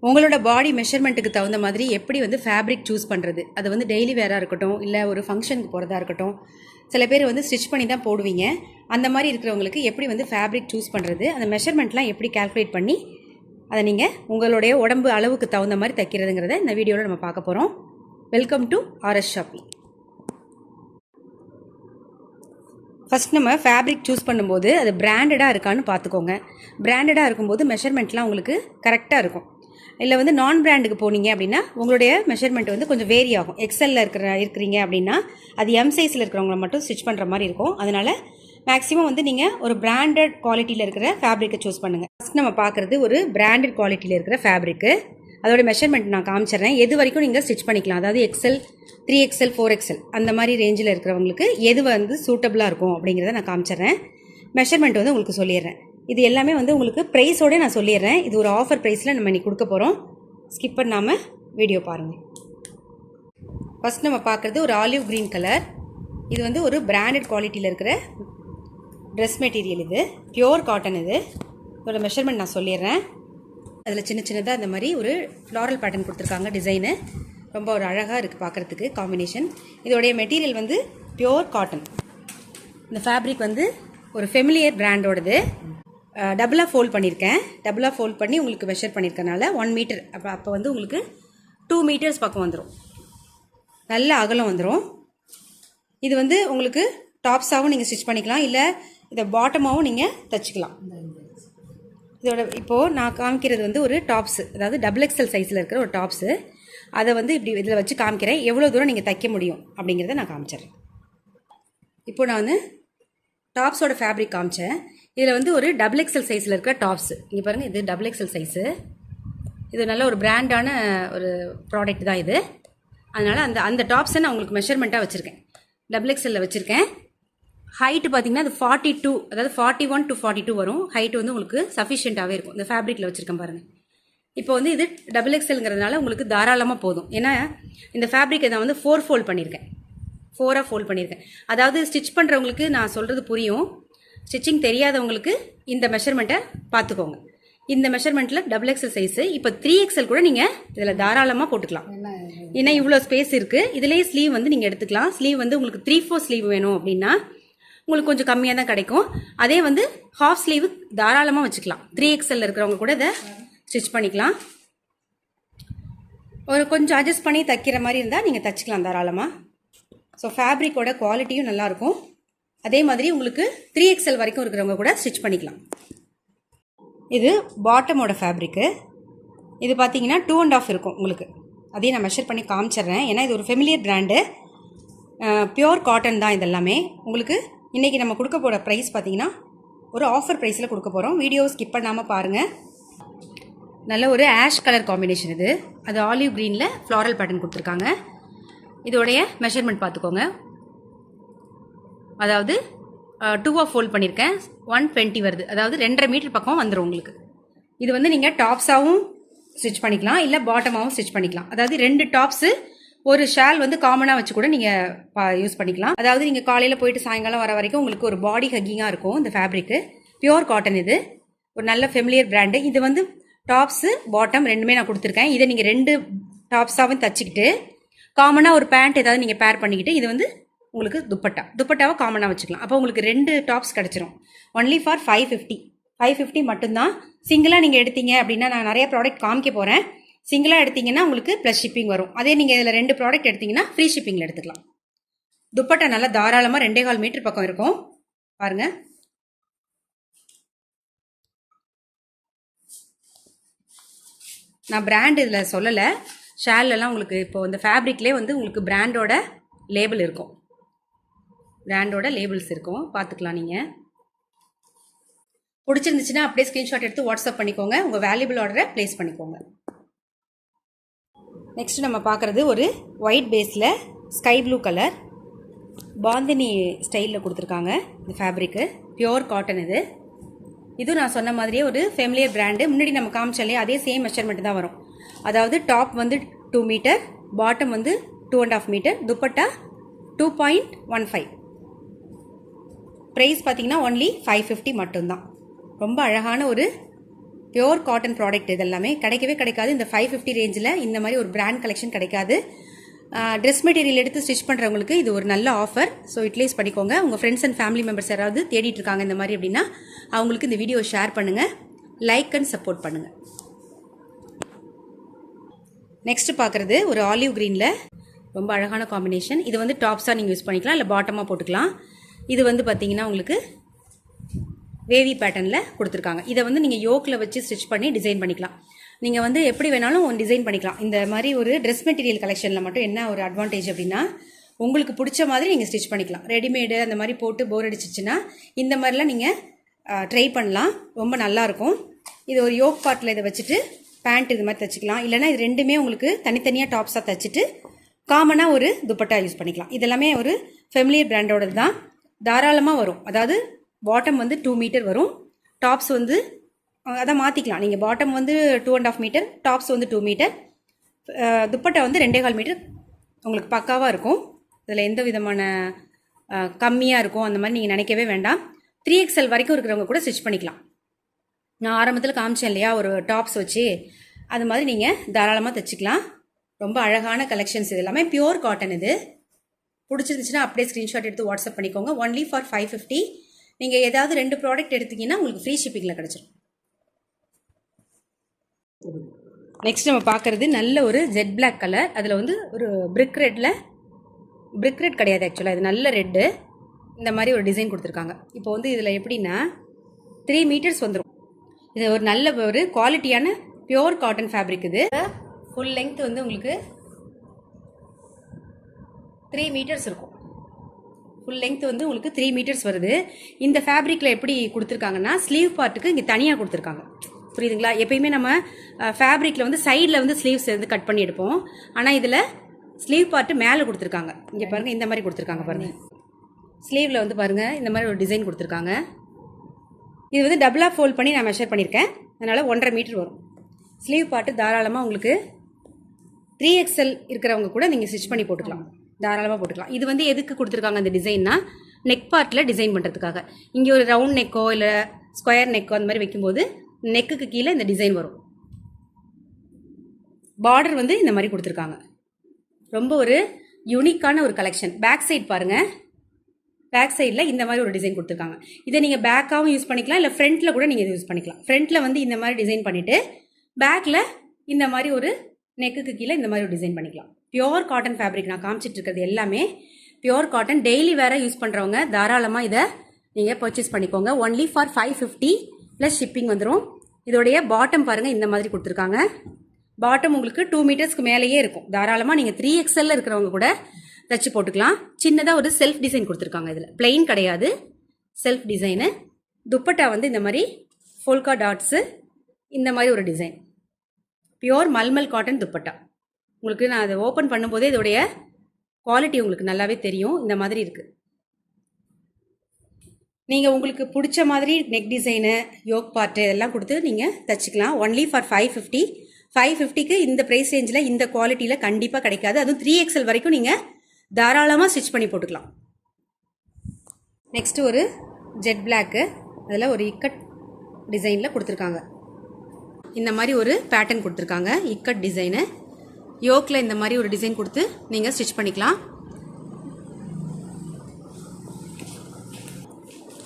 உங்களோட பாடி மெஷர்மெண்ட்டுக்கு தகுந்த மாதிரி எப்படி வந்து ஃபேப்ரிக் சூஸ் பண்ணுறது, அது வந்து டெய்லி வேராக இருக்கட்டும், இல்லை ஒரு ஃபங்க்ஷனுக்கு போகிறதா இருக்கட்டும், சில பேர் வந்து ஸ்டிச் பண்ணி தான் போடுவீங்க. அந்த மாதிரி இருக்கிறவங்களுக்கு எப்படி வந்து ஃபேப்ரிக் சூஸ் பண்ணுறது, அந்த மெஷர்மெண்ட்லாம் எப்படி கால்குலேட் பண்ணி அதை நீங்கள் உங்களுடைய உடம்பு அளவுக்கு தகுந்த மாதிரி தைக்கிறதுங்கிறத இந்த வீடியோவில் நம்ம பார்க்க போகிறோம். Welcome to RS shopping. First நம்ம ஃபேப்ரிக் சூஸ் பண்ணும்போது அது பிராண்டடாக இருக்கான்னு பார்த்துக்கோங்க. பிராண்டடாக இருக்கும்போது மெஷர்மெண்ட்லாம் உங்களுக்கு கரெக்டாக இருக்கும். இல்லை வந்து நான் பிராண்டுக்கு போனீங்க அப்படின்னா உங்களுடைய மெஷர்மெண்ட் வந்து கொஞ்சம் வேரி ஆகும். எக்ஸலில் இருக்கிறீங்க அப்படின்னா அது எம் சைஸில் இருக்கிறவங்கள மட்டும் ஸ்டிச் பண்ணுற மாதிரி இருக்கும். அதனால் மேக்ஸிமம் வந்து நீங்கள் ஒரு பிராண்டட் குவாலிட்டியில் இருக்கிற ஃபேப்ரிக்கை சூஸ் பண்ணுங்கள். ஃபஸ்ட் நம்ம பார்க்குறது ஒரு பிராண்டட் குவாலிட்டியில் இருக்கிற ஃபேப்ரிக்கு. அதோட மெஷர்மெண்ட் நான் காமிச்சிடுறேன். எது வரைக்கும் நீங்கள் ஸ்டிச் பண்ணிக்கலாம். அதாவது எக்ஸல், 3XL, 4XL அந்த மாதிரி ரேஞ்சில் இருக்கிறவங்களுக்கு எது வந்து சூட்டபுளாக இருக்கும் அப்படிங்கிறத நான் காமிச்சிடுறேன். மெஷர்மெண்ட் வந்து உங்களுக்கு சொல்லிடுறேன். இது எல்லாமே வந்து உங்களுக்கு ப்ரைஸோடு நான் சொல்லிடுறேன். இது ஒரு ஆஃபர் ப்ரைஸில் நம்ம இன்றைக்கி கொடுக்க போகிறோம். ஸ்கிப் பண்ணாமல் வீடியோ பாருங்கள். ஃபஸ்ட் நம்ம பார்க்குறது ஒரு ஆலிவ் க்ரீன் கலர். இது வந்து ஒரு பிராண்டட் குவாலிட்டியில் இருக்கிற ட்ரெஸ் மெட்டீரியல். இது பியோர் காட்டன். இதோட மெஷர்மெண்ட் நான் சொல்லிடுறேன். அதில் சின்ன சின்னதாக இந்த மாதிரி ஒரு ஃப்ளாரல் பேட்டர்ன் கொடுத்துருக்காங்க. டிசைனு ரொம்ப ஒரு அழகாக இருக்குது பார்க்குறதுக்கு காம்பினேஷன். இதோடைய மெட்டீரியல் வந்து பியோர் காட்டன். இந்த ஃபேப்ரிக் வந்து ஒரு ஃபெமிலியர் பிராண்டோடது. டபுளாக ஃபோல்ட் பண்ணியிருக்கேன். டபுளாக ஃபோல்ட் பண்ணி உங்களுக்கு மெஷர் பண்ணியிருக்கனால 1 மீட்டர். அப்போ வந்து உங்களுக்கு 2 மீட்டர்ஸ் பக்கம் வந்துடும். நல்ல அகலம் வந்துடும். இது வந்து உங்களுக்கு டாப்ஸாகவும் நீங்கள் ஸ்டிச் பண்ணிக்கலாம், இல்லை இதை பாட்டமாகவும் நீங்கள் தைச்சிக்கலாம். இதோட இப்போது நான் காமிக்கிறது வந்து ஒரு டாப்ஸு, அதாவது XXL சைஸில் இருக்கிற ஒரு டாப்ஸு. அதை வந்து இப்படி இதில் வச்சு காமிக்கிறேன். எவ்வளோ தூரம் நீங்கள் தைக்க முடியும் அப்படிங்கிறத நான் காமிச்சிடுறேன். இப்போது நான் வந்து டாப்ஸோட ஃபேப்ரிக் காமிச்சேன். இதில் வந்து ஒரு XXL சைஸில் இருக்கிற டாப்ஸு. இங்கே பாருங்கள், இது XXL சைஸு. இது நல்ல ஒரு பிராண்டான ஒரு ப்ராடக்ட் தான் இது. அதனால் அந்த டாப்ஸை நான் உங்களுக்கு மெஷர்மெண்ட்டாக வச்சுருக்கேன். XXL வச்சுருக்கேன். ஹைட்டு பார்த்தீங்கன்னா அது 42, அதாவது 41 to 42 வரும். ஹைட்டு வந்து உங்களுக்கு சஃபிஷியண்ட்டாகவே இருக்கும். இந்த ஃபேப்ரிக்கில் வச்சுருக்கேன் பாருங்கள். இப்போ வந்து இது XXLங்கிறதுனால உங்களுக்கு தாராளமாக போதும். ஏன்னா இந்த ஃபேப்ரிக்கை நான் வந்து 4 ஃபோல்ட் பண்ணியிருக்கேன். 4ஆக ஃபோல்ட் பண்ணியிருக்கேன். அதாவது ஸ்டிச் பண்ணுறவங்களுக்கு நான் சொல்கிறது புரியும். ஸ்டிச்சிங் தெரியாதவங்களுக்கு இந்த மெஷர்மெண்ட்டை பார்த்துக்கோங்க. இந்த மெஷர்மெண்ட்டில் XXL சைஸு. இப்போ 3XL கூட நீங்கள் இதில் தாராளமாக போட்டுக்கலாம். ஏன்னா இவ்வளோ ஸ்பேஸ் இருக்குது. இதிலேயே ஸ்லீவ் வந்து நீங்கள் எடுத்துக்கலாம். ஸ்லீவ் வந்து உங்களுக்கு 3/4 ஸ்லீவ் வேணும் அப்படின்னா உங்களுக்கு கொஞ்சம் கம்மியாக தான் கிடைக்கும். அதே வந்து ஹாஃப் ஸ்லீவ் தாராளமாக வச்சுக்கலாம். 3XL இருக்கிறவங்க கூட இதை ஸ்டிச் பண்ணிக்கலாம். ஒரு கொஞ்சம் அட்ஜஸ்ட் பண்ணி தைக்கிற மாதிரி இருந்தால் நீங்கள் தைச்சிக்கலாம் தாராளமாக. ஸோ ஃபேப்ரிக்கோட குவாலிட்டியும் நல்லாயிருக்கும். அதே மாதிரி உங்களுக்கு 3XL வரைக்கும் இருக்கிறவங்க கூட ஸ்டிச் பண்ணிக்கலாம். இது பாட்டமோட ஃபேப்ரிக்கு. இது பார்த்தீங்கன்னா 2.5 இருக்கும் உங்களுக்கு. அதையும் நான் மெஷர் பண்ணி காமிச்சிட்றேன். ஏன்னா இது ஒரு ஃபெமிலியர் பிராண்டு. பியோர் காட்டன் தான் இதெல்லாமே. உங்களுக்கு இன்றைக்கி நம்ம கொடுக்க போகிற ப்ரைஸ் பார்த்தீங்கன்னா ஒரு ஆஃபர் ப்ரைஸில் கொடுக்க போகிறோம். வீடியோ ஸ்கிப் பண்ணாமல் பாருங்கள். நல்ல ஒரு ஆஷ் கலர் காம்பினேஷன் இது. அது ஆலிவ் க்ரீனில் ஃப்ளாரல் பேட்டர்ன் கொடுத்துருக்காங்க. இதோடைய மெஷர்மெண்ட் பார்த்துக்கோங்க. அதாவது 2ஆக ஃபோல்ட் பண்ணியிருக்கேன். 120 வருது. அதாவது 2.5 மீட்டர் பக்கம் வந்துடும் உங்களுக்கு. இது வந்து நீங்கள் டாப்ஸாகவும் ஸ்டிச் பண்ணிக்கலாம், இல்லை பாட்டமாகவும் ஸ்டிச் பண்ணிக்கலாம். அதாவது 2 டாப்ஸு ஒரு ஷால் வந்து காமனாக வச்சு கூட நீங்கள் யூஸ் பண்ணிக்கலாம். அதாவது நீங்கள் காலையில் போயிட்டு சாயங்காலம் வர வரைக்கும் உங்களுக்கு ஒரு பாடி ஹக்கிங்காக இருக்கும் இந்த ஃபேப்ரிக்கு. Pure cotton. இது ஒரு நல்ல ஃபெமிலியர் பிராண்டு. இது வந்து டாப்ஸு பாட்டம் ரெண்டுமே நான் கொடுத்துருக்கேன். இதை நீங்கள் 2 டாப்ஸாகவும் தச்சுக்கிட்டு காமனாக ஒரு பேண்ட் ஏதாவது நீங்கள் பேர் பண்ணிக்கிட்டு இது வந்து உங்களுக்கு துப்பட்டாவை காமனாக வச்சுக்கலாம். அப்போ உங்களுக்கு 2 டாப்ஸ் கிடச்சிரும். ஒன்லி ஃபார் 550 மட்டும்தான். சிங்கிளாக நீங்கள் எடுத்தீங்க அப்படின்னா நான் நிறைய ப்ராடக்ட் காமிக்க போகிறேன். சிங்கிளாக எடுத்தீங்கன்னா உங்களுக்கு ப்ளஸ் ஷிப்பிங் வரும். அதே நீங்கள் இதில் 2 ப்ராடக்ட் எடுத்தீங்கன்னா ஃப்ரீ ஷிப்பிங்கில் எடுத்துக்கலாம். துப்பட்டா நல்லா தாராளமாக 2.25 மீட்டர் பக்கம் இருக்கும். பாருங்கள். நான் பிராண்ட் இதில் சொல்லலை. ஷாலெல்லாம் உங்களுக்கு இப்போ இந்த ஃபேப்ரிக்லேயே வந்து உங்களுக்கு பிராண்டோட லேபிள் இருக்கும். பிராண்டோட லேபிள்ஸ் இருக்கும், பார்த்துக்கலாம். நீங்கள் பிடிச்சிருந்துச்சுன்னா அப்படியே ஸ்க்ரீன்ஷாட் எடுத்து வாட்ஸ்அப் பண்ணிக்கோங்க. உங்கள் வேல்யூபிள் ஆர்டரை ப்ளேஸ் பண்ணிக்கோங்க. நெக்ஸ்ட் நம்ம பார்க்குறது ஒரு ஒயிட் பேஸில் ஸ்கை ப்ளூ கலர் பாந்தினி ஸ்டைலில் கொடுத்துருக்காங்க. இந்த ஃபேப்ரிக்கு பியோர் காட்டன். இது நான் சொன்ன மாதிரியே ஒரு ஃபெமிலியர் பிராண்டு. முன்னாடி நம்ம காமிச்சாலே அதே சேம் மெஷர்மெண்ட் தான் வரும். அதாவது டாப் வந்து 2 மீட்டர், பாட்டம் வந்து 2.5 மீட்டர், துப்பட்டா 2.15. ப்ரைஸ் பார்த்தீங்கன்னா ஒன்லி 550 மட்டும்தான். ரொம்ப அழகான ஒரு பியோர் காட்டன் ப்ராடக்ட் இது எல்லாமே கிடைக்கவே கிடைக்காது. இந்த 550 ரேஞ்சில் இந்த மாதிரி ஒரு பிராண்ட் கலெக்ஷன் கிடைக்காது. ட்ரெஸ் மெட்டீரியல் எடுத்து ஸ்டிச் பண்ணுறவங்களுக்கு இது ஒரு நல்ல ஆஃபர். ஸோ யூட்டிலைஸ் பண்ணிக்கோங்க. உங்கள் ஃப்ரெண்ட்ஸ் அண்ட் ஃபேமிலி மெம்பர்ஸ் யாராவது தேடிட்டு இருக்காங்க இந்த மாதிரி அப்படின்னா அவங்களுக்கு இந்த வீடியோ ஷேர் பண்ணுங்கள், லைக் அண்ட் சப்போர்ட் பண்ணுங்கள். நெக்ஸ்ட் பார்க்குறது ஒரு ஆலிவ் க்ரீனில் ரொம்ப அழகான காம்பினேஷன். இது வந்து டாப்ஸாக நீங்கள் யூஸ் பண்ணிக்கலாம், இல்லை பாட்டமாக போட்டுக்கலாம். இது வந்து பார்த்தீங்கன்னா உங்களுக்கு வேவி பேட்டர்னில் கொடுத்துருக்காங்க. இதை வந்து நீங்கள் யோக்கில் வச்சு ஸ்டிச் பண்ணி டிசைன் பண்ணிக்கலாம். நீங்கள் வந்து எப்படி வேணாலும் டிசைன் பண்ணிக்கலாம். இந்த மாதிரி ஒரு ட்ரெஸ் மெட்டீரியல் கலெக்ஷனில் மட்டும் என்ன ஒரு அட்வான்டேஜ் அப்படின்னா உங்களுக்கு பிடிச்ச மாதிரி நீங்கள் ஸ்டிச் பண்ணிக்கலாம். ரெடிமேடு அந்த மாதிரி போட்டு போர் அடிச்சிச்சுன்னா இந்த மாதிரிலாம் நீங்கள் ட்ரை பண்ணலாம். ரொம்ப நல்லாயிருக்கும். இது ஒரு யோக் பார்ட்டில் இதை வச்சுட்டு பேண்ட் இது மாதிரி தைச்சிக்கலாம். இல்லைனா இது ரெண்டுமே உங்களுக்கு தனித்தனியாக டாப்ஸாக தைச்சிட்டு காமனாக ஒரு துப்பட்டா யூஸ் பண்ணிக்கலாம். இதெல்லாமே ஒரு ஃபெமிலியர் பிராண்டோடது தான். தாராளமாக வரும். அதாவது பாட்டம் வந்து 2 மீட்டர் வரும், டாப்ஸ் வந்து அதை மாற்றிக்கலாம். நீங்கள் பாட்டம் வந்து 2.5 மீட்டர், டாப்ஸ் வந்து 2 மீட்டர், துப்பட்டா வந்து 2.25 மீட்டர் உங்களுக்கு பக்காவாக இருக்கும். இதில் எந்த விதமான கம்மியாக இருக்கும் அந்த மாதிரி நீங்கள் நினைக்கவே வேண்டாம். 3XL வரைக்கும் இருக்கிறவங்க கூட ஸ்டிச் பண்ணிக்கலாம். நான் ஆரம்பத்தில் காமிச்சேன் இல்லையா ஒரு டாப்ஸ் வச்சு, அது மாதிரி நீங்கள் தாராளமாக தைச்சிக்கலாம். ரொம்ப அழகான கலெக்ஷன்ஸ். இது எல்லாமே பியூர் காட்டன். இது பிடிச்சிருந்துச்சுன்னா அப்படியே ஸ்க்ரீன்ஷாட் எடுத்து வாட்ஸ்அப் பண்ணிக்கோங்க. Only for 550. நீங்கள் ஏதாவது 2 ப்ராடக்ட் எடுத்தீங்கன்னா உங்களுக்கு ஃப்ரீ ஷிப்பிங்கில் கிடச்சிடும். நெக்ஸ்ட் நம்ம பார்க்குறது நல்ல ஒரு ஜெட் பிளாக் கலர். அதில் வந்து ஒரு பிரிக் ரெட் கிடையாது ஆக்சுவலாக, இது நல்ல ரெட்டு. இந்த மாதிரி ஒரு டிசைன் கொடுத்துருக்காங்க. இப்போ வந்து இதில் எப்படின்னா 3 மீட்டர்ஸ் வந்துடும். இது ஒரு நல்ல ஒரு குவாலிட்டியான பியோர் காட்டன் ஃபேப்ரிக். இது ஃபுல் லெங்த் வந்து உங்களுக்கு 3 மீட்டர்ஸ் இருக்கும். ஃபுல் லெங்த் வந்து உங்களுக்கு 3 மீட்டர்ஸ் வருது. இந்த ஃபேப்ரிக்கில் எப்படி கொடுத்துருக்காங்கன்னா ஸ்லீவ் பார்ட்டுக்கு இங்கே தனியாக கொடுத்துருக்காங்க. புரியுதுங்களா? எப்பயுமே நம்ம ஃபேப்ரிக்கில் வந்து சைடில் வந்து ஸ்லீவ்ஸ் வந்து கட் பண்ணி எடுப்போம். ஆனால் இதில் ஸ்லீவ் பார்ட்டு மேலே கொடுத்துருக்காங்க. இங்கே பாருங்கள், இந்த மாதிரி கொடுத்துருக்காங்க பாருங்கள். ஸ்லீவில் வந்து பாருங்கள் இந்த மாதிரி ஒரு டிசைன் கொடுத்துருக்காங்க. இது வந்து டபுளாக ஃபோல்ட் பண்ணி நான் மெஷர் பண்ணியிருக்கேன். அதனால் 1.5 மீட்டர் வரும். ஸ்லீவ் பார்ட்டு தாராளமாக உங்களுக்கு 3XL இருக்கிறவங்க கூட நீங்கள் ஸ்டிச் பண்ணி போட்டுக்கலாம், தாராளமாக போட்டுக்கலாம். இது வந்து எதுக்கு கொடுத்துருக்காங்க அந்த டிசைன்னா நெக் பார்ட்டில் டிசைன் பண்ணுறதுக்காக. இங்கே ஒரு ரவுண்ட் நெக்கோ இல்லை ஸ்கொயர் நெக்கோ அந்த மாதிரி வைக்கும்போது நெக்குக்கு கீழே இந்த டிசைன் வரும். பார்டர் வந்து இந்த மாதிரி கொடுத்துருக்காங்க. ரொம்ப ஒரு யூனிக்கான ஒரு கலெக்ஷன். பேக் சைட் பாருங்கள். பேக் சைடில் இந்த மாதிரி ஒரு டிசைன் கொடுத்துருக்காங்க. இதை நீங்கள் பேக்காகவும் யூஸ் பண்ணிக்கலாம், இல்லை ஃப்ரண்ட்டில் கூட நீங்கள் இதை யூஸ் பண்ணிக்கலாம். ஃப்ரண்ட்டில் வந்து இந்த மாதிரி டிசைன் பண்ணிவிட்டு பேக்கில் இந்த மாதிரி ஒரு நெக்குக்கு கீழே இந்த மாதிரி ஒரு டிசைன் பண்ணிக்கலாம். பியோர் காட்டன் ஃபேப்ரிக் நான் காமிச்சிட்டு இருக்கிறது எல்லாமே பியோர் காட்டன். டெய்லி வேற யூஸ் பண்ணுறவங்க தாராளமாக இதை நீங்கள் பர்ச்சேஸ் பண்ணிக்கோங்க. ஒன்லி ஃபார் 550 ப்ளஸ் ஷிப்பிங் வந்துடும். இதோடைய பாட்டம் பாருங்கள், இந்த மாதிரி கொடுத்துருக்காங்க. பாட்டம் உங்களுக்கு 2 மீட்டர்ஸ்க்கு மேலேயே இருக்கும். தாராளமாக நீங்கள் 3XL இருக்கிறவங்க கூட தச்சு போட்டுக்கலாம். சின்னதாக ஒரு செல்ஃப் டிசைன் கொடுத்துருக்காங்க. இதில் பிளெயின் கிடையாது, செல்ஃப் டிசைனு. துப்பட்டா வந்து இந்த மாதிரி ஃபோல்கா டாட்ஸு, இந்த மாதிரி ஒரு design. Pure mulmul cotton dupatta. உங்களுக்கு நான் அதை ஓப்பன் பண்ணும்போதே இதோடைய குவாலிட்டி உங்களுக்கு நல்லாவே தெரியும். இந்த மாதிரி இருக்குது. நீங்கள் உங்களுக்கு பிடிச்ச மாதிரி நெக் டிசைனு, யோக் பார்ட்டு இதெல்லாம் கொடுத்து நீங்கள் தச்சுக்கலாம். Only for 550. 550க்கு இந்த ப்ரைஸ் ரேஞ்சில் இந்த குவாலிட்டியில் கண்டிப்பாக கிடைக்காது. அதுவும் 3XL வரைக்கும் நீங்கள் தாராளமாக ஸ்டிச் பண்ணி போட்டுக்கலாம். நெக்ஸ்ட்டு ஒரு ஜெட் பிளாக்கு. அதில் ஒரு இக்கட் டிசைனில் கொடுத்துருக்காங்க. இந்த மாதிரி ஒரு பேட்டர்ன் கொடுத்துருக்காங்க, இக்கட் டிசைனு. யோக்கில் இந்த மாதிரி ஒரு டிசைன் கொடுத்து நீங்கள் ஸ்டிச் பண்ணிக்கலாம்.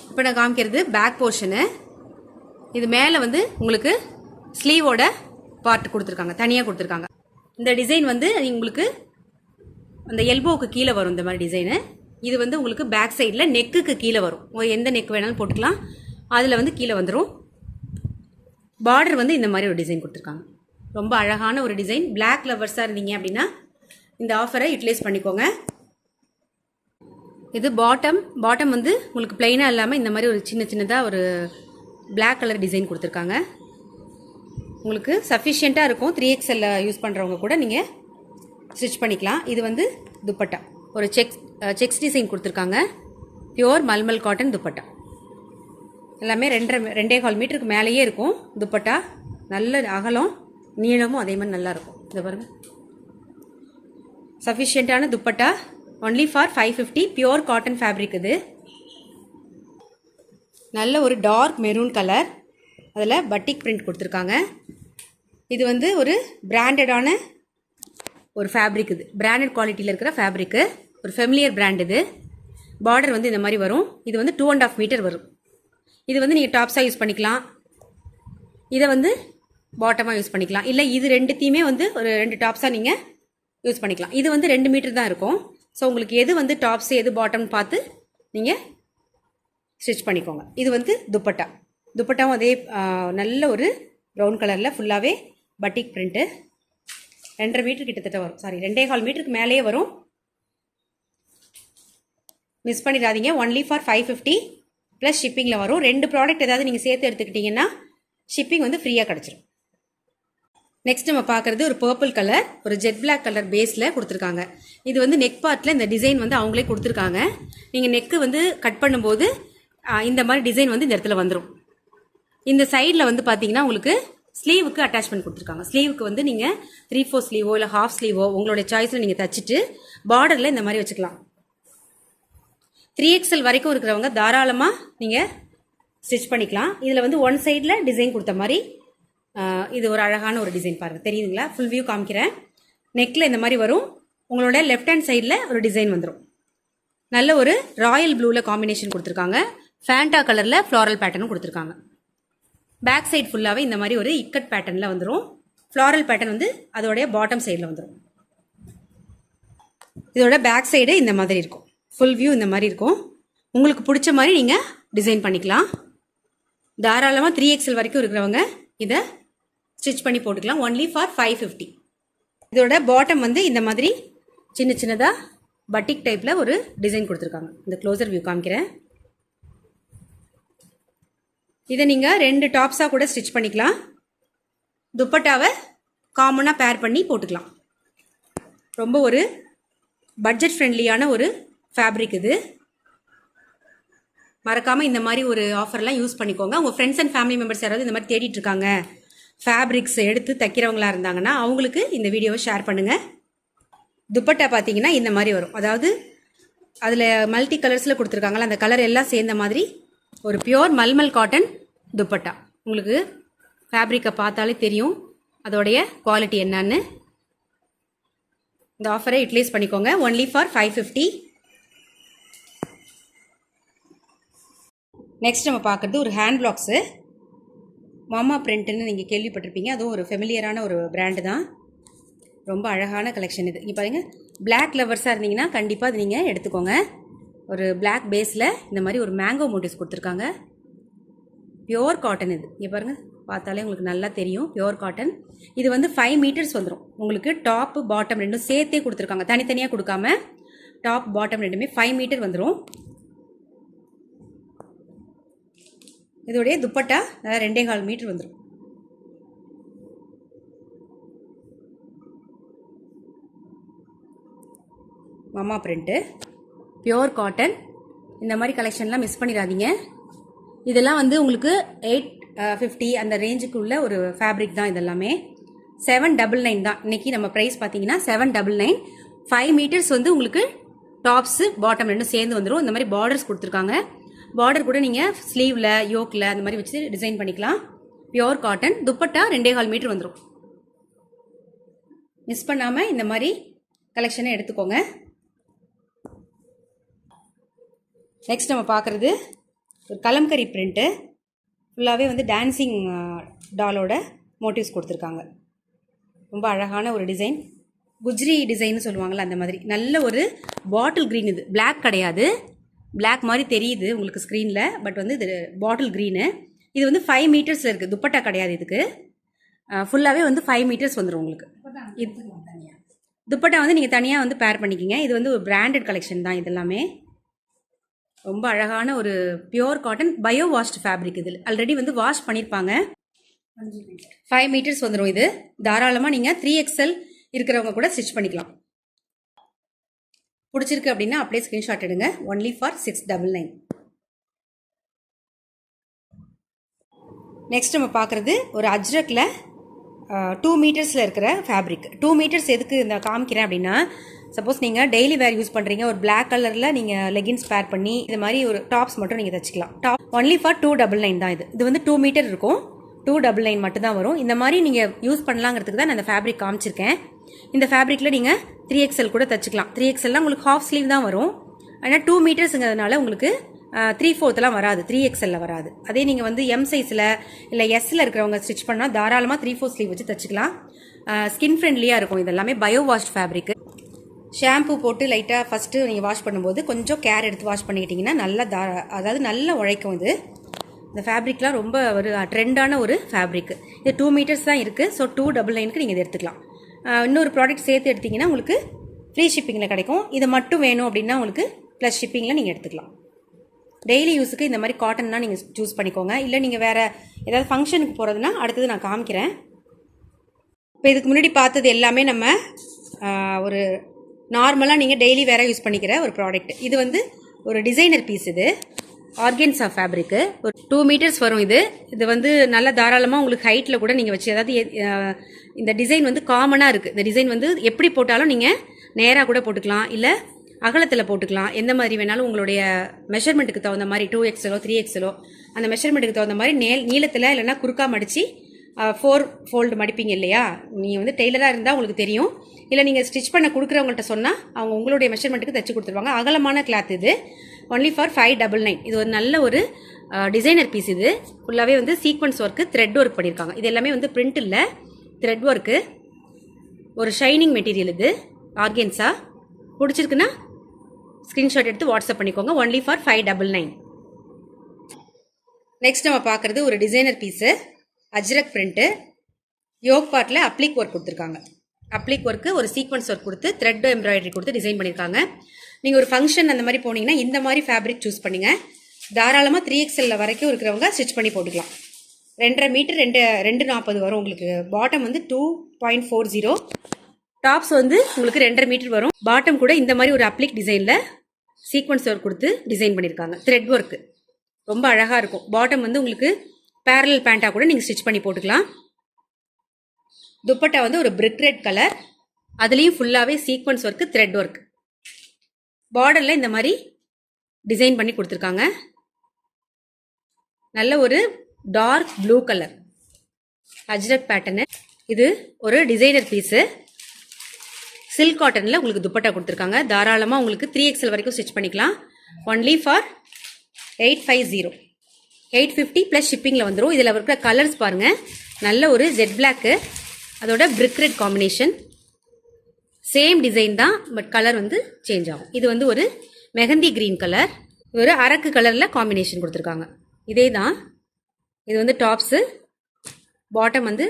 இப்போ நான் காமிக்கிறது பேக் போர்ஷனு. இது மேலே வந்து உங்களுக்கு ஸ்லீவோட பார்ட் கொடுத்துருக்காங்க, தனியாக கொடுத்துருக்காங்க. இந்த டிசைன் வந்து உங்களுக்கு அந்த எல்போவுக்கு கீழே வரும். இந்த மாதிரி டிசைனு இது வந்து உங்களுக்கு பேக் சைடில் நெக்குக்கு கீழே வரும். எந்த நெக் வேணாலும் போட்டுக்கலாம். அதில் வந்து கீழே வந்துடும். பார்டர் வந்து இந்த மாதிரி ஒரு டிசைன் கொடுத்துருக்காங்க. ரொம்ப அழகான ஒரு டிசைன். பிளாக் லவர்ஸாக இருந்தீங்க அப்படின்னா இந்த ஆஃபரை யூட்டிலைஸ் பண்ணிக்கோங்க. இது பாட்டம் வந்து உங்களுக்கு பிளைனாக இல்லாமல் இந்த மாதிரி ஒரு சின்னதாக ஒரு பிளாக் கலர் டிசைன் கொடுத்துருக்காங்க. உங்களுக்கு சஃபிஷியண்ட்டாக இருக்கும். 3XL யூஸ் பண்ணுறவங்க கூட நீங்கள் ஸ்டிச் பண்ணிக்கலாம். இது வந்து துப்பட்டா ஒரு செக்ஸ் டிசைன் கொடுத்துருக்காங்க. Pure mulmul cotton dupatta. எல்லாமே 2.25 மீட்டருக்கு மேலேயே இருக்கும். துப்பட்டா நல்ல அகலம், நீளமும் அதே மாதிரி நல்லாயிருக்கும். இதை பாருங்கள், சஃபிஷியண்ட்டான dupatta. Only for 550. Pure cotton fabric. இது நல்ல ஒரு டார்க் மெரூன் கலர். அதில் பட்டிக் பிரிண்ட் கொடுத்துருக்காங்க. இது வந்து ஒரு பிராண்டடான ஒரு ஃபேப்ரிக். இது பிராண்டட் குவாலிட்டியில் இருக்கிற ஃபேப்ரிக்கு, ஒரு ஃபெமிலியர் பிராண்ட். இது பார்டர் வந்து இந்த மாதிரி வரும். இது வந்து 2.5 மீட்டர் வரும். இது வந்து நீங்கள் டாப்ஸாக யூஸ் பண்ணிக்கலாம், இதை வந்து பாட்டமாக யூஸ் பண்ணிக்கலாம், இல்லை இது ரெண்டுத்தையுமே வந்து ஒரு 2 டாப்ஸாக நீங்கள் யூஸ் பண்ணிக்கலாம். இது வந்து 2 மீட்டர் தான் இருக்கும். ஸோ உங்களுக்கு எது வந்து டாப்ஸ் எது பாட்டம்னு பார்த்து நீங்கள் ஸ்டிச் பண்ணிக்கோங்க. இது வந்து துப்பட்டாவும் அதே நல்ல ஒரு ப்ரௌன் கலரில் ஃபுல்லாகவே பட்டிக் பிரிண்ட்டு. 2.5 மீட்டர் கிட்டத்தட்ட வரும். சாரி, 2.25 மீட்டருக்கு மேலேயே வரும். மிஸ் பண்ணிடாதீங்க. ஒன்லி ஃபார் 550 ப்ளஸ் ஷிப்பிங்கில் வரும். 2 ப்ராடக்ட் ஏதாவது நீங்கள் சேர்த்து எடுத்துக்கிட்டிங்கன்னா ஷிப்பிங் வந்து ஃப்ரீயாக கிடச்சிரும். நெக்ஸ்ட் நம்ம பார்க்குறது ஒரு பர்பிள் கலர், ஒரு ஜெட் பிளாக் கலர் பேஸில் கொடுத்துருக்காங்க. இது வந்து நெக் பார்ட்டில் இந்த டிசைன் வந்து அவங்களே கொடுத்துருக்காங்க. நீங்கள் நெக்கு வந்து கட் பண்ணும்போது இந்த மாதிரி டிசைன் வந்து இந்த இடத்துல வந்துடும். இந்த சைடில் வந்து பார்த்தீங்கன்னா உங்களுக்கு ஸ்லீவுக்கு அட்டாச்மெண்ட் கொடுத்துருக்காங்க. ஸ்லீவுக்கு வந்து நீங்கள் 3/4 ஸ்லீவோ இல்லை ஹாஃப் ஸ்லீவோ உங்களுடைய சாய்ஸில் நீங்கள் தச்சுட்டு பார்டரில் இந்த மாதிரி வச்சுக்கலாம். 3XL வரைக்கும் இருக்கிறவங்க தாராளமாக நீங்கள் ஸ்டிச் பண்ணிக்கலாம். இதில் வந்து ஒன் சைடில் டிசைன் கொடுத்த மாதிரி இது ஒரு அழகான ஒரு டிசைன் பாருங்கள், தெரியுதுங்களா? ஃபுல் வியூ காமிக்கிறேன். நெக்கில் இந்த மாதிரி வரும். உங்களோட லெஃப்ட் ஹேண்ட் சைடில் ஒரு டிசைன் வந்துடும். நல்ல ஒரு ராயல் ப்ளூவில் காம்பினேஷன் கொடுத்துருக்காங்க. ஃபேண்டா கலரில் ஃப்ளாரல் பேட்டர்னும் கொடுத்துருக்காங்க. பேக் சைடு ஃபுல்லாகவே இந்த மாதிரி ஒரு இக்கட் பேட்டர்னில் வந்துடும். ஃப்ளாரல் பேட்டர்ன் வந்து அதோடைய பாட்டம் சைடில் வந்துடும். இதோட பேக் சைடு இந்த மாதிரி இருக்கும். ஃபுல் வியூ இந்த மாதிரி இருக்கும். உங்களுக்கு பிடிச்ச மாதிரி நீங்கள் டிசைன் பண்ணிக்கலாம். தாராளமாக 3XL வரைக்கும் இருக்கிறவங்க இதை ஸ்டிச் பண்ணி போட்டுக்கலாம். Only for 550. இதோட பாட்டம் வந்து இந்த மாதிரி சின்ன சின்னதாக பட்டிக் டைப்பில் ஒரு டிசைன் கொடுத்துருக்காங்க. இந்த க்ளோசர் வியூ காமிக்கிறேன். இதை நீங்கள் 2 டாப்ஸாக கூட ஸ்டிச் பண்ணிக்கலாம். துப்பட்டாவை காமனாக பேர் பண்ணி போட்டுக்கலாம். ரொம்ப ஒரு பட்ஜெட் ஃப்ரெண்ட்லியான ஒரு ஃபேப்ரிக் இது. மறக்காமல் இந்த மாதிரி ஒரு ஆஃபர்லாம் யூஸ் பண்ணிக்கோங்க. உங்கள் ஃப்ரெண்ட்ஸ் அண்ட் ஃபேமிலி மெம்பர்ஸ் யாராவது இந்த மாதிரி தேடிட்டு இருக்காங்க, ஃபேப்ரிக்ஸ் எடுத்து தைக்கிறவங்களா இருந்தாங்கன்னா அவங்களுக்கு இந்த வீடியோவை ஷேர் பண்ணுங்கள். துப்பட்டா பார்த்தீங்கன்னா இந்த மாதிரி வரும். அதாவது அதில் மல்டி கலர்ஸில் கொடுத்துருக்காங்களா, அந்த கலர் எல்லாம் சேர்ந்த மாதிரி ஒரு பியோர் மல்மல் காட்டன் துப்பட்டா. உங்களுக்கு ஃபேப்ரிக்கை பார்த்தாலே தெரியும் அதோடைய குவாலிட்டி என்னன்னு. இந்த ஆஃபரை யூட்டிலைஸ் பண்ணிக்கோங்க. Only for 550. நெக்ஸ்ட் நம்ம பார்க்குறது ஒரு ஹேண்ட் பிளாக்ஸு. மாமா பிரிண்ட்டுன்னு நீங்கள் கேள்விப்பட்டிருப்பீங்க. அதுவும் ஒரு ஃபெமிலியரான ஒரு பிராண்டு தான். ரொம்ப அழகான கலெக்ஷன் இது. இங்கே பாருங்கள், பிளாக் லவர்ஸாக இருந்தீங்கன்னா கண்டிப்பாக அது நீங்கள் எடுத்துக்கோங்க. ஒரு பிளாக் பேஸில் இந்த மாதிரி ஒரு மேங்கோ மோட்டிவ்ஸ் கொடுத்துருக்காங்க. பியோர் காட்டன் இது. இங்கே பாருங்கள், பார்த்தாலே உங்களுக்கு நல்லா தெரியும் பியோர் காட்டன். இது வந்து 5 மீட்டர்ஸ் வந்துடும். உங்களுக்கு டாப்பு பாட்டம் ரெண்டும் சேர்த்தே கொடுத்துருக்காங்க, தனித்தனியாக கொடுக்காம டாப் பாட்டம் ரெண்டுமே 5 மீட்டர் வந்துடும். இதோடைய துப்பட்டா 2.25 மீட்டர் வந்துடும். மாமா பிரிண்ட்டு, பியோர் காட்டன். இந்த மாதிரி கலெக்ஷன்லாம் மிஸ் பண்ணிடாதீங்க. இதெல்லாம் வந்து உங்களுக்கு 850 அந்த ரேஞ்சுக்கு உள்ள ஒரு ஃபேப்ரிக் தான். இதெல்லாமே 799 தான். இன்றைக்கி நம்ம ப்ரைஸ் பார்த்தீங்கன்னா 799. 5 மீட்டர்ஸ் வந்து உங்களுக்கு டாப்ஸு பாட்டம் ரெண்டும் சேர்ந்து வந்துடும். இந்த மாதிரி பார்டர்ஸ் கொடுத்துருக்காங்க. பார்டர் கூட நீங்கள் ஸ்லீவில் யோக்கில் அந்த மாதிரி வச்சு டிசைன் பண்ணிக்கலாம். Pure cotton. துப்பட்டா 2.25 மீட்டர் வந்துடும். மிஸ் பண்ணாமல் இந்த மாதிரி கலெக்ஷனை எடுத்துக்கோங்க. நெக்ஸ்ட் நம்ம பார்க்குறது ஒரு கலம்கரி பிரிண்ட்டு. ஃபுல்லாகவே வந்து டான்ஸிங் டாலோட மோட்டிவ்ஸ் கொடுத்துருக்காங்க. ரொம்ப அழகான ஒரு டிசைன். குஜ்ரி டிசைன்னு சொல்லுவாங்கள்ல, அந்த மாதிரி நல்ல ஒரு பாட்டில் க்ரீன். இது பிளாக் கிடையாது, பிளாக் மாதிரி தெரியுது உங்களுக்கு ஸ்க்ரீனில், பட் வந்து இது பாட்டில் க்ரீனு. இது வந்து 5 மீட்டர்ஸில் இருக்குது. துப்பட்டா கிடையாது இதுக்கு. ஃபுல்லாகவே வந்து 5 மீட்டர்ஸ் வந்துடும் உங்களுக்கு. துப்பட்டா வந்து நீங்கள் தனியாக வந்து பேர் பண்ணிக்கிங்க. இது வந்து ஒரு பிராண்டட் கலெக்ஷன் தான். இதெல்லாமே ரொம்ப அழகான ஒரு pure cotton bio washed fabric. இதில் ஆல்ரெடி வந்து வாஷ் பண்ணியிருப்பாங்க. 5 மீட்டர்ஸ் வந்துடும். இது தாராளமாக நீங்கள் 3XL இருக்கிறவங்க கூட ஸ்டிச் பண்ணிக்கலாம். பிடிச்சிருக்கு அப்படின்னா அப்படியே ஸ்க்ரீன்ஷாட் எடுங்க. Only for 699. நெக்ஸ்ட் நம்ம பார்க்குறது ஒரு அஜ்ரக்கில் 2 மீட்டர்ஸில் இருக்கிற ஃபேப்ரிக். 2 மீட்டர்ஸ் எதுக்கு இந்த காமிக்கிறேன் அப்படின்னா, சப்போஸ் நீங்கள் டெய்லி வேர் யூஸ் பண்ணுறீங்க, ஒரு பிளாக் கலரில் நீங்கள் லெகின்ஸ் பேர் பண்ணி இது மாதிரி ஒரு டாப்ஸ் மட்டும் நீங்கள் தைச்சிக்கலாம். டாப் ஒன்லி ஃபார் 299 தான். இது வந்து 2 மீட்டர் இருக்கும். 299 மட்டும் தான் வரும். இந்த மாதிரி நீங்கள் யூஸ் பண்ணலாங்கிறதுக்கு தான் நான் இந்த ஃபேப்ரிக் காமிச்சிருக்கேன். இந்த ஃபேப்ரிக்கில் நீங்கள் 3XL கூட தச்சுக்கலாம். 3XLலாம் உங்களுக்கு ஹாஃப் ஸ்லீவ் தான் வரும். ஆனால் 2 மீட்டர்ஸுங்கிறதுனால உங்களுக்கு 3/4 வராது, 3XL வராது. அதே நீங்கள் வந்து எம் சைஸில் இல்லை எஸ்ஸில் இருக்கிறவங்க ஸ்டிச் பண்ணால் தாராளமாக 3/4 ஸ்லீவ் வச்சு தச்சுக்கலாம். ஸ்கின் ஃப்ரெண்ட்லியாக இருக்கும். இது எல்லாமே பயோ வாஷ்ட் ஃபேப்ரிக்கு. ஷாம்பு போட்டு லைட்டாக ஃபஸ்ட்டு நீங்கள் வாஷ் பண்ணும்போது கொஞ்சம் கேர் எடுத்து வாஷ் பண்ணிக்கிட்டிங்கன்னா நல்லா அதாவது நல்லா உழைக்கும். இந்த ஃபேப்ரிக்லாம் ரொம்ப ஒரு ட்ரெண்டான ஒரு ஃபேப்ரிக்கு. இது 2 மீட்டர்ஸ் தான் இருக்குது. ஸோ 299க்கு நீங்கள் இதை எடுத்துக்கலாம். இன்னொரு ப்ராடக்ட் சேர்த்து எடுத்திங்கன்னா உங்களுக்கு ஃப்ரீ ஷிப்பிங்கில் கிடைக்கும். இது மட்டும் வேணும் அப்படின்னா உங்களுக்கு ப்ளஸ் ஷிப்பிங்கில் நீங்கள் எடுத்துக்கலாம். டெய்லி யூஸுக்கு இந்த மாதிரி காட்டன்னா நீங்கள் சூஸ் பண்ணிக்கோங்க. இல்லை நீங்கள் வேறு ஏதாவது ஃபங்க்ஷனுக்கு போகிறதுனா அடுத்தது நான் காமிக்கிறேன். இப்போ இதுக்கு முன்னாடி பார்த்தது எல்லாமே நம்ம ஒரு நார்மலாக நீங்கள் டெய்லி வேற யூஸ் பண்ணிக்கிற ஒரு ப்ராடக்ட். இது வந்து ஒரு டிசைனர் பீஸ். இது ஆர்கன்ஸா ஃபேப்ரிக்கு. ஒரு 2 மீட்டர்ஸ் வரும். இது வந்து நல்லா தாராளமாக உங்களுக்கு ஹைட்டில் கூட நீங்கள் வச்சு, அதாவது இந்த டிசைன் வந்து காமனாக இருக்குது. இந்த டிசைன் வந்து எப்படி போட்டாலும் நீங்கள் நேராக கூட போட்டுக்கலாம், இல்லை அகலத்தில் போட்டுக்கலாம். எந்த மாதிரி வேணாலும் உங்களுடைய மெஷர்மெண்ட்டுக்கு தகுந்த மாதிரி 2XL 3XL அந்த மெஷர்மெண்ட்டுக்கு தகுந்த மாதிரி நீளத்தில் இல்லைனா குறுக்கா மடித்து 4 ஃபோல்டு மடிப்பீங்க இல்லையா? நீங்கள் வந்து டெய்லராக இருந்தால் உங்களுக்கு தெரியும். இல்லை நீங்கள் ஸ்டிச் பண்ண கொடுக்குறவங்கள்ட்ட சொன்னால் அவங்க உங்களுடைய மெஷர்மெண்ட்டுக்கு தைச்சி கொடுத்துருவாங்க. அகலமான கிளாத் இது. Only for 599. இது ஒரு நல்ல ஒரு டிசைனர் பீஸ். இது ஃபுல்லாகவே வந்து சீக்வன்ஸ் ஒர்க்கு, த்ரெட் ஒர்க் பண்ணியிருக்காங்க. இது எல்லாமே வந்து பிரிண்ட் இல்லை, த்ரெட் ஒர்க்கு. ஒரு ஷைனிங் மெட்டீரியல். இது ஆர்கன்ஸா. பிடிச்சிருக்குன்னா ஸ்க்ரீன்ஷாட் எடுத்து வாட்ஸ்அப் பண்ணிக்கோங்க. Only for 599. நெக்ஸ்ட் நம்ம பார்க்குறது ஒரு designer piece, ajrakh print. Yoke பார்ட்டில் அப்ளிக் ஒர்க் கொடுத்துருக்காங்க. அப்ளிக் ஒர்க்கு ஒரு சீக்வன்ஸ் ஒர்க் கொடுத்து த்ரெட் எம்ப்ராய்டரி கொடுத்து டிசைன் பண்ணியிருக்காங்க. நீங்கள் ஒரு ஃபங்க்ஷன் அந்த மாதிரி போனீங்கன்னா இந்த மாதிரி ஃபேப்ரிக் சூஸ் பண்ணுங்க. தாராளமாக 3XL வரைக்கும் இருக்கிறவங்க ஸ்டிச் பண்ணி போட்டுக்கலாம். 2.5 மீட்டர் 240 வரும் உங்களுக்கு. பாட்டம் வந்து 2.40. டாப்ஸ் வந்து உங்களுக்கு 2.5 மீட்டர் வரும். பாட்டம் கூட இந்த மாதிரி ஒரு அப்ளிக் டிசைனில் சீக்வன்ஸ் ஒர்க் கொடுத்து டிசைன் பண்ணியிருக்காங்க. த்ரெட் ஒர்க்கு ரொம்ப அழகாக இருக்கும். பாட்டம் வந்து உங்களுக்கு பேரலல் பேண்ட்டாக கூட நீங்கள் ஸ்டிச் பண்ணி போட்டுக்கலாம். துப்பட்டா வந்து ஒரு பிரிக் ரெட் கலர். அதுலேயும் ஃபுல்லாகவே சீக்வன்ஸ் ஒர்க்கு, த்ரெட் ஒர்க். பார்டரில் இந்த மாதிரி டிசைன் பண்ணி கொடுத்துருக்காங்க. நல்ல ஒரு dark blue colour ajrakh pattern. இது ஒரு டிசைனர் பீஸு. சில்க் காட்டனில் உங்களுக்கு துப்பட்டா கொடுத்துருக்காங்க. தாராளமாக உங்களுக்கு 3XL வரைக்கும் ஸ்டிச் பண்ணிக்கலாம். Only for 850. 850 ப்ளஸ் ஷிப்பிங்கில் வந்துடும். இதில் இருக்கிற கலர்ஸ் பாருங்கள். நல்ல ஒரு ஜெட் பிளாக்கு, அதோட brick red combination. Same design தான், பட் கலர் வந்து சேஞ்ச் ஆகும். இது வந்து ஒரு மெஹந்தி கிரீன் கலர், ஒரு அரக்கு கலரில் காம்பினேஷன் கொடுத்துருக்காங்க. இதே தான். இது வந்து டாப்ஸு. பாட்டம் வந்து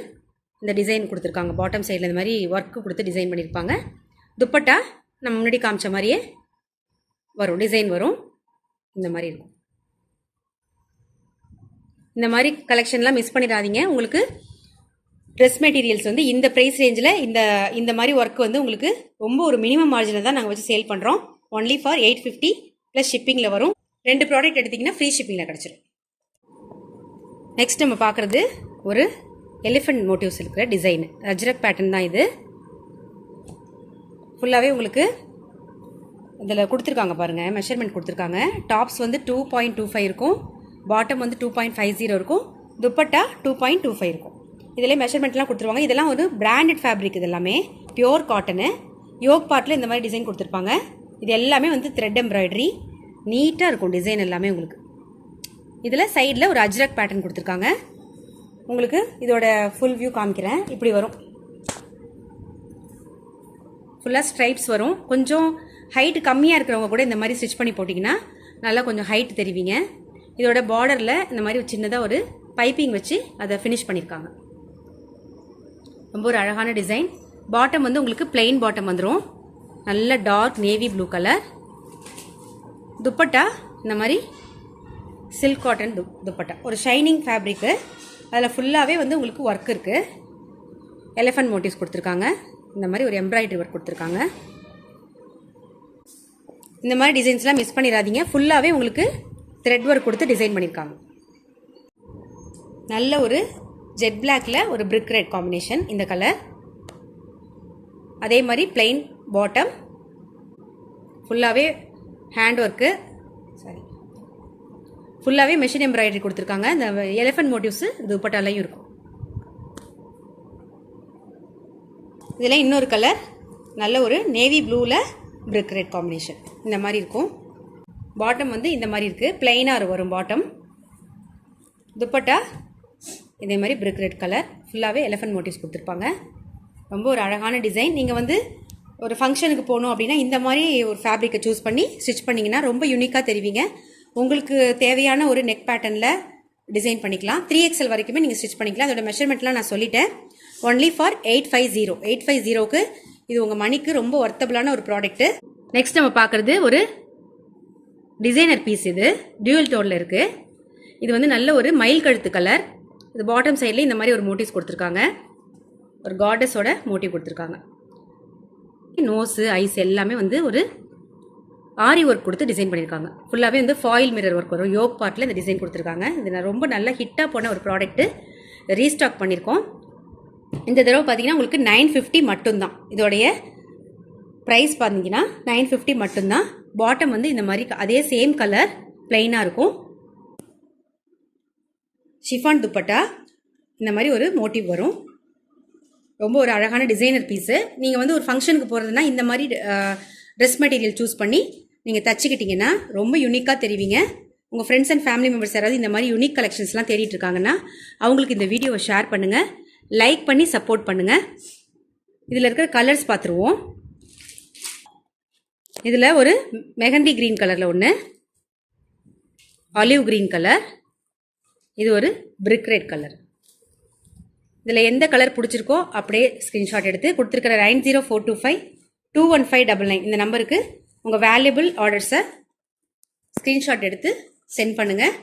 இந்த டிசைன் கொடுத்துருக்காங்க. பாட்டம் சைடில் இந்த மாதிரி ஒர்க்கு கொடுத்து டிசைன் பண்ணியிருப்பாங்க. துப்பட்டா நம்ம முன்னாடி காமிச்ச மாதிரியே வரும், டிசைன் வரும். இந்த மாதிரி இருக்கும். இந்த மாதிரி கலெக்ஷன்லாம் மிஸ் பண்ணிடாதீங்க. உங்களுக்கு ட்ரெஸ் மெட்டீரியல்ஸ் வந்து இந்த ப்ரைஸ் ரேஞ்சில் இந்த மாதிரி ஒர்க் வந்து உங்களுக்கு ரொம்ப ஒரு மினிமம் மார்ஜினில் தான் நாங்கள் வச்சு சேல் பண்ணுறோம். ஒன்லி ஃபார் 850 ப்ளஸ் ஷிப்பிங்கில் வரும். 2 ப்ராடக்ட் எடுத்திங்கன்னா ஃப்ரீ ஷிப்பிங்கில் கிடச்சிடும். நெக்ஸ்ட் நம்ம பார்க்குறது ஒரு எலிஃபண்ட் மோட்டிவ்ஸ் இருக்கிற டிசைன். அஜ்ரக் பேட்டர்ன் தான் இது. ஃபுல்லாகவே உங்களுக்கு இதில் கொடுத்துருக்காங்க பாருங்கள், மெஷர்மெண்ட் கொடுத்துருக்காங்க. டாப்ஸ் வந்து 2.25 இருக்கும். பாட்டம் வந்து 2.50 இருக்கும். துப்பட்டா 2.25 இருக்கும். இதில் மெஷர்மெண்ட்லாம் கொடுத்துருவாங்க. இதெல்லாம் ஒரு பிராண்டட் ஃபேப்ரிக். இது எல்லாமே பியோர் காட்டனு. யோக் பார்ட்டில் இந்த மாதிரி டிசைன் கொடுத்துருப்பாங்க. இது எல்லாமே வந்து த்ரெட் எம்ப்ராய்டரி. நீட்டாக இருக்கும் டிசைன் எல்லாமே உங்களுக்கு. இதில் சைடில் ஒரு அஜ்ரக் பேட்டர்ன் கொடுத்துருக்காங்க. உங்களுக்கு இதோட ஃபுல் வியூ காமிக்கிறேன். இப்படி வரும். ஃபுல்லாக ஸ்ட்ரைப்ஸ் வரும். கொஞ்சம் ஹைட்டு கம்மியாக இருக்கிறவங்க கூட இந்த மாதிரி ஸ்டிச் பண்ணி போட்டிங்கன்னா நல்லா கொஞ்சம் ஹைட் தெரிவிங்க. இதோட பார்டரில் இந்த மாதிரி சின்னதாக ஒரு பைப்பிங் வச்சு அதை ஃபினிஷ் பண்ணியிருக்காங்க. ரொம்ப ஒரு அழகான டிசைன். பாட்டம் வந்து உங்களுக்கு பிளெயின் பாட்டம் வந்துடும். நல்ல dark navy blue colour. Dupatta இந்த மாதிரி சில்க் காட்டன் துப்பட்டா, ஒரு ஷைனிங் ஃபேப்ரிக்கு. அதில் ஃபுல்லாகவே வந்து உங்களுக்கு ஒர்க் இருக்குது. எலிஃபண்ட் மோட்டிவ்ஸ் கொடுத்துருக்காங்க. இந்த மாதிரி ஒரு எம்ப்ராய்டரி ஒர்க் கொடுத்துருக்காங்க. இந்த மாதிரி டிசைன்ஸ்லாம் மிஸ் பண்ணிடாதீங்க. ஃபுல்லாகவே உங்களுக்கு த்ரெட் ஒர்க் கொடுத்து டிசைன் பண்ணியிருக்காங்க. நல்ல ஒரு ஜெட் பிளாக்ல ஒரு பிரிக் ரெட் காம்பினேஷன் இந்த கலர். அதே மாதிரி பிளெயின் பாட்டம். ஃபுல்லாகவே ஹேண்ட் ஒர்க்கு, ஃபுல்லாகவே மெஷின் எம்ப்ராய்டரி கொடுத்துருக்காங்க. இந்த எலிஃபண்ட் மோட்டிவ்ஸு துப்பட்டாலையும் இருக்கும். இதில் இன்னொரு கலர் நல்ல ஒரு நேவி ப்ளூவில் பிரிக் ரெட் காம்பினேஷன் இந்த மாதிரி இருக்கும். பாட்டம் வந்து இந்த மாதிரி இருக்குது, பிளெயினாக வரும் பாட்டம். துப்பட்டா இதே மாதிரி பிரிக் ரெட் கலர், ஃபுல்லாகவே எலிஃபண்ட் மோட்டிவ்ஸ் கொடுத்துருப்பாங்க. ரொம்ப ஒரு அழகான டிசைன். நீங்கள் வந்து ஒரு ஃபங்க்ஷனுக்கு போகணும் அப்படின்னா இந்த மாதிரி ஒரு ஃபேப்ரிக்கை சூஸ் பண்ணி ஸ்டிச் பண்ணிங்கன்னா ரொம்ப யூனிக்காக தெரிவிங்க. உங்களுக்கு தேவையான ஒரு நெக் பேட்டர்னில் டிசைன் பண்ணிக்கலாம். 3XL வரைக்குமே நீங்கள் ஸ்டிச் பண்ணிக்கலாம். அதோட மெஷர்மெண்ட்லாம் நான் சொல்லிட்டேன். Only for 850. 850க்கு இது உங்கள் மணிக்கு ரொம்ப ஒர்த்தபிளான ஒரு ப்ராடக்ட்டு. நெக்ஸ்ட் நம்ம பார்க்குறது ஒரு டிசைனர் பீஸ். இது டியூவல் டோனில் இருக்குது. இது வந்து நல்ல ஒரு மயில் கழுத்து கலர். இது பாட்டம் சைடில் இந்த மாதிரி ஒரு மோட்டிவ்ஸ் கொடுத்துருக்காங்க. ஒரு கார்டஸோட மோட்டிவ் கொடுத்துருக்காங்க. நோஸு ஐஸ் எல்லாமே வந்து ஒரு ஆரி ஒர்க் கொடுத்து டிசைன் பண்ணியிருக்காங்க. ஃபுல்லாகவே வந்து ஃபாயில் மிரர் ஒர்க் வரும். யோக் பார்ட்டில் இந்த டிசைன் கொடுத்துருக்காங்க. இது ரொம்ப நல்ல ஹிட்டாக போன ஒரு ப்ராடக்ட்டு. ரீஸ்டாக் பண்ணியிருக்கோம். இந்த தடவை பார்த்தீங்கன்னா உங்களுக்கு 950 மட்டும்தான். இதோடைய ப்ரைஸ் பார்த்தீங்கன்னா 950 மட்டும்தான். பாட்டம் வந்து இந்த மாதிரி அதே சேம் கலர் பிளெயினாக இருக்கும். ஷிஃபான் துப்பட்டா இந்த மாதிரி ஒரு மோட்டிவ் வரும். ரொம்ப ஒரு அழகான டிசைனர் பீஸு. நீங்கள் வந்து ஒரு ஃபங்க்ஷனுக்கு போகிறதுனா இந்த மாதிரி ட்ரெஸ் மெட்டீரியல் சூஸ் பண்ணி நீங்கள் தச்சுக்கிட்டிங்கன்னா ரொம்ப யூனிக்காக தெரிவிங்க. உங்கள் ஃப்ரெண்ட்ஸ் அண்ட் ஃபேமிலி மெம்பர்ஸ் யாராவது இந்த மாதிரி யூனிக் கலெக்ஷன்ஸ்லாம் தேடிட்டு இருக்காங்கன்னா அவங்களுக்கு இந்த வீடியோவை ஷேர் பண்ணுங்கள், லைக் பண்ணி சப்போர்ட் பண்ணுங்கள். இதில் இருக்கிற கலர்ஸ் பார்த்துருவோம். இதில் ஒரு மெஹந்தி க்ரீன் கலரில் ஒன்று, ஆலிவ் க்ரீன் கலர், இது ஒரு பிரிக் ரெட் கலர். இதில் எந்த கலர் பிடிச்சிருக்கோ அப்படியே ஸ்க்ரீன்ஷாட் எடுத்து கொடுத்துருக்கிற 9042521599 இந்த நம்பருக்கு உங்கள் வேல்யூபிள் ஆர்டர்ஸை ஸ்க்ரீன்ஷாட் எடுத்து சென்ட் பண்ணுங்கள்.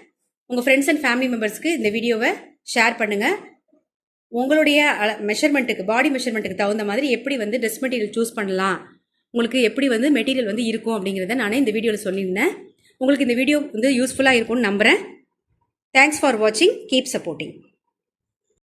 உங்கள் ஃப்ரெண்ட்ஸ் அண்ட் ஃபேமிலி மெம்பர்ஸ்க்கு இந்த வீடியோவை ஷேர் பண்ணுங்கள். உங்களுடைய மெஷர்மெண்ட்டுக்கு, பாடி மெஷர்மெண்ட்டுக்கு தகுந்த மாதிரி எப்படி வந்து ட்ரெஸ் மெட்டீரியல் சூஸ் பண்ணலாம், உங்களுக்கு எப்படி வந்து மெட்டீரியல் வந்து இருக்கும் அப்படிங்கிறத நானே இந்த வீடியோவில் சொல்லியிருந்தேன். உங்களுக்கு இந்த வீடியோ வந்து யூஸ்ஃபுல்லாக இருக்கும்னு நம்புகிறேன். தேங்க்ஸ் ஃபார் வாட்சிங். Keep supporting.